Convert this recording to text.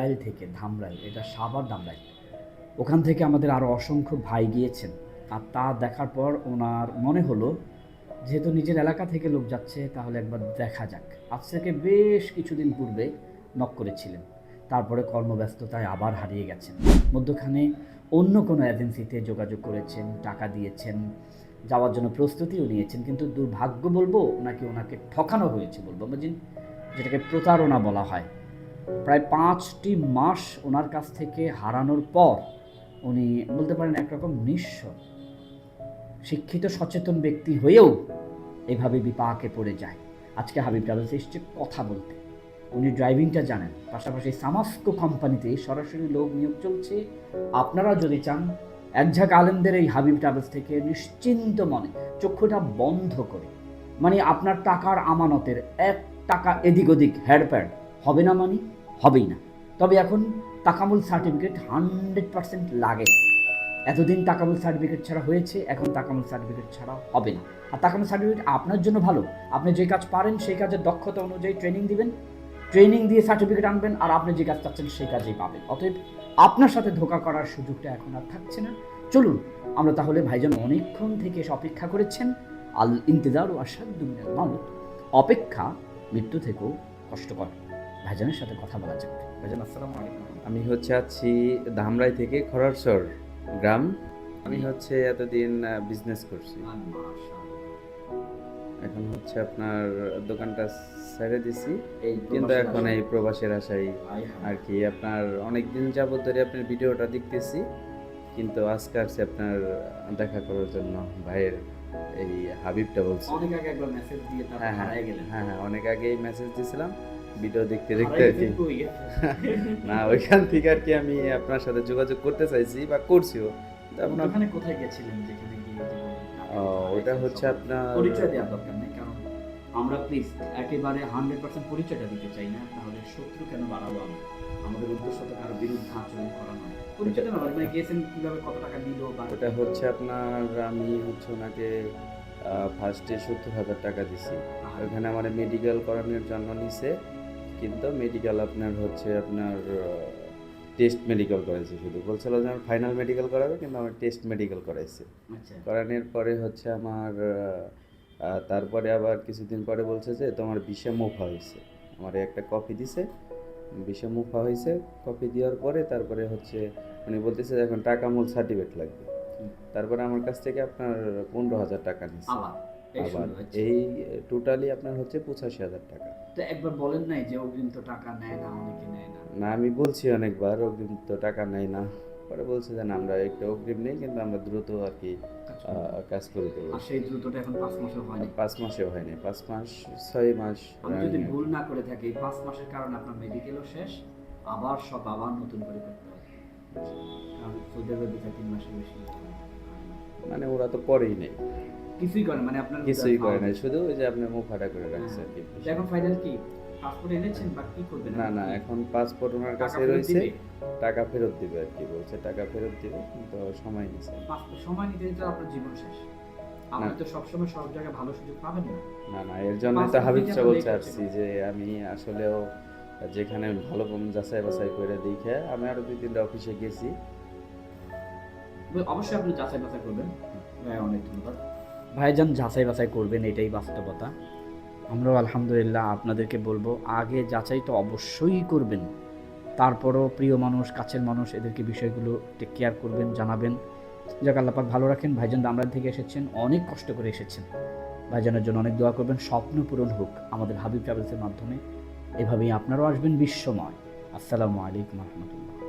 ধামরাইল থেকে, ধামরাইল, এটা সাভার ধামরাইল, ওখান থেকে আমাদের আরও অসংখ্য ভাই গিয়েছেন। আর তা দেখার পর ওনার মনে হলো যেহেতু নিজের এলাকা থেকে লোক যাচ্ছে তাহলে একবার দেখা যাক। আজ থেকে বেশ কিছুদিন পূর্বে নক করেছিলেন, তারপরে কর্মব্যস্ততায় আবার হারিয়ে গেছেন। মধ্যখানে অন্য কোনো এজেন্সিতে যোগাযোগ করেছেন, টাকা দিয়েছেন, যাওয়ার জন্য প্রস্তুতিও নিয়েছেন, কিন্তু দুর্ভাগ্য বলবো নাকি ওনাকে ঠকানো হয়েছে বলবো, বুঝলেন, যেটাকে প্রতারণা বলা হয়। প্রায় 5টি মাস ওনার কাছ থেকে হারানোর পর উনি বলতে পারেন একরকম নিঃস্ব, শিক্ষিত সচেতন ব্যক্তি হয়েও এভাবে বিপাকে পড়ে যায়। আজকে হাবিব ট্রাভেলস এসছে কথা বলতে। উনি ড্রাইভিংটা জানেন, পাশাপাশি সামাস্কো কোম্পানিতে সরাসরি লোক নিয়োগ চলছে। আপনারা যদি চান একঝাঁক আলেমদের এই হাবিব ট্রাভেলস থেকে নিশ্চিন্ত মনে চক্ষুটা বন্ধ করে, মানে আপনার টাকার আমানতের 1 টাকা এদিক ওদিক হেরফের হবে না, মানে হবেই না। তবে এখন তাকামুল সার্টিফিকেট 100% লাগে। এতদিন তাকামুল সার্টিফিকেট ছাড়া হয়েছে, এখন তাকামুল সার্টিফিকেট ছাড়া হবে না। আর তাকামুল সার্টিফিকেট আপনার জন্য ভালো, আপনি যে কাজ পারেন সেই কাজের দক্ষতা অনুযায়ী ট্রেনিং দিবেন, ট্রেনিং দিয়ে সার্টিফিকেট আনবেন, আর আপনি যে কাজ চাচ্ছেন সেই কাজেই পাবেন। অতএব আপনার সাথে ধোঁকা করার সুযোগটা এখন আর থাকছে না। চলুন আমরা তাহলে, ভাইজান অনেকক্ষণ থেকে এসে অপেক্ষা করেছেন। আল ইন্তেজার ও আসাদ্দু মিনাল মাউত, অপেক্ষা মৃত্যু থেকেও কষ্টকর। ভাইজানের সাথে কথা বলা যাক। ভাইজান আসসালামু আলাইকুম। আমি আছি ধামরাই থেকে খরারচর গ্রাম। আমি এতদিন বিজনেস করছি। এখন আপনার দোকানটা ছেড়ে দিছি, কিন্তু এখন এই প্রবাসের আশায় আর কি আপনার অনেকদিন যাবত ধরে আপনার ভিডিওটা দেখতেছি, কিন্তু আজকে আসছে আপনার দেখা করার জন্য। ভাইয়ের এই হাবিবটা বলছি। অনেক আগে একবার মেসেজ দিয়ে তারপর হারিয়ে গেলেন। হ্যাঁ, অনেক আগেই মেসেজ দিয়েছিলাম ভিডিও দেখতে দেখতে আর কি। না, ওইখান থেকে আর কি আমি আপনার সাথে যোগাযোগ করতে চাইছি বা করছিও। আপনার ওখানে কোথায় গেছিলেন যেখানে গিয়ে ওটা আপনার পরিচয় দেওয়ার দরকার নেই, কারণ আমরা প্লিজ একেবারে 100% পরিচয়টা দিতে চাই না, তাহলে শত্রু কেন বাড়াবো আমি। আমাদের উদ্দেশ্য তো কারো বিরুদ্ধে আচরণ করা নয়। পরিচয়টা না মানে গিয়েছেন কিভাবে, কত টাকা দিল বা ওটা আপনার আমি ওনাকে ফার্স্টে 70,000 টাকা দিছি। ওখানে আমার মেডিকেল করানোর জন্য নিছে, কিন্তু মেডিকেল আপনার আপনার টেস্ট মেডিকেল করাইছে। শুধু বলছিল যে আমার ফাইনাল মেডিকেল করাবে, কিন্তু আমার টেস্ট মেডিকেল করাইছে। করানোর পরে আমার তারপরে আবার কিছুদিন পরে বলছে যে তোমার বিষে মুফা হয়েছে। আমার একটা কপি দিছে, বিষে মুফা হয়েছে। কপি দেওয়ার পরে তারপরে উনি বলতেছে এখন টাকা মূল সার্টিফিকেট লাগবে। তারপরে আমার কাছ থেকে আপনার 15,000 টাকা নিচ্ছে। আবার এই টোটালি আপনার 85,000 টাকা। তো একবার বলেন নাই যে অগ্রিম তো টাকা নেয় না, অনেকে নেয় না? না, আমি বলছি অনেকবার অগ্রিম তো টাকা নেয় না। পরে বলছে যে আমরা একটা অগ্রিম নেই, কিন্তু আমরা দ্রুত আর কি কাজ করে দেবো। আর সেই দ্রুতটা এখন 5 মাসও হয়নি। 5 মাসেও হয়নি, 5 মাস 6 মাস। আমি যদি ভুল না করে থাকি 5 মাসের কারণে আপনার মেডিকেলও শেষ, আবার সব আবার নতুন করে করতে হবে। কারণ সৌদি আরবে 2-3 মাসের বেশি মানে ওরা তো পরেই নেই, কিছুই করে, মানে আপনার কিছুই করে নাই, শুধু ওই যে আপনার মুখ ফাটা করে রাখছে আর কি। এখন ফাইনাল কি পাসপোর্ট এনেছেন বা কি করবেন? না, এখন পাসপোর্ট ওনার কাছে রয়েছে, টাকা ফেরত দিবে আর কি। বলছে টাকা ফেরত দিবে, কিন্তু সময় নিছে। সময় নিতে নিতে আপনার জীবন শেষ। আপনি তো সবসময় সব জায়গায় ভালো সুযোগ পাবেন না। না, এর জন্য তো হাবিব সাহেব বলতে আসছি যে আমি আসলেও যেখানে ভালো যাচাই বাছাই করে দেখে আমি আরো 2-3টা অফিসে গেছি। অবশ্যই আপনি যাচাই বাছাই করবেন। অনেক ধন্যবাদ ভাইজান, যাচাই বাছাই করবেন, এটাই বাস্তবতা। আমরাও আলহামদুলিল্লাহ আপনাদেরকে বলবো আগে যাচাই তো অবশ্যই করবেন, তারপরও প্রিয় মানুষ, কাছের মানুষ, এদেরকে বিষয়গুলো টেক কেয়ার করবেন, জানাবেন। যাক, আল্লাহ পাক ভালো রাখেন। ভাইজান ধামরাই থেকে এসেছেন, অনেক কষ্ট করে এসেছেন। ভাইজানের জন্য অনেক দোয়া করবেন, স্বপ্ন পূরণ হোক আমাদের হাবিব ট্রাভেলসের মাধ্যমে। এভাবেই আপনারাও আসবেন বিশ্বময়। আসসালামু আলাইকুম রহমতুল্লাহ।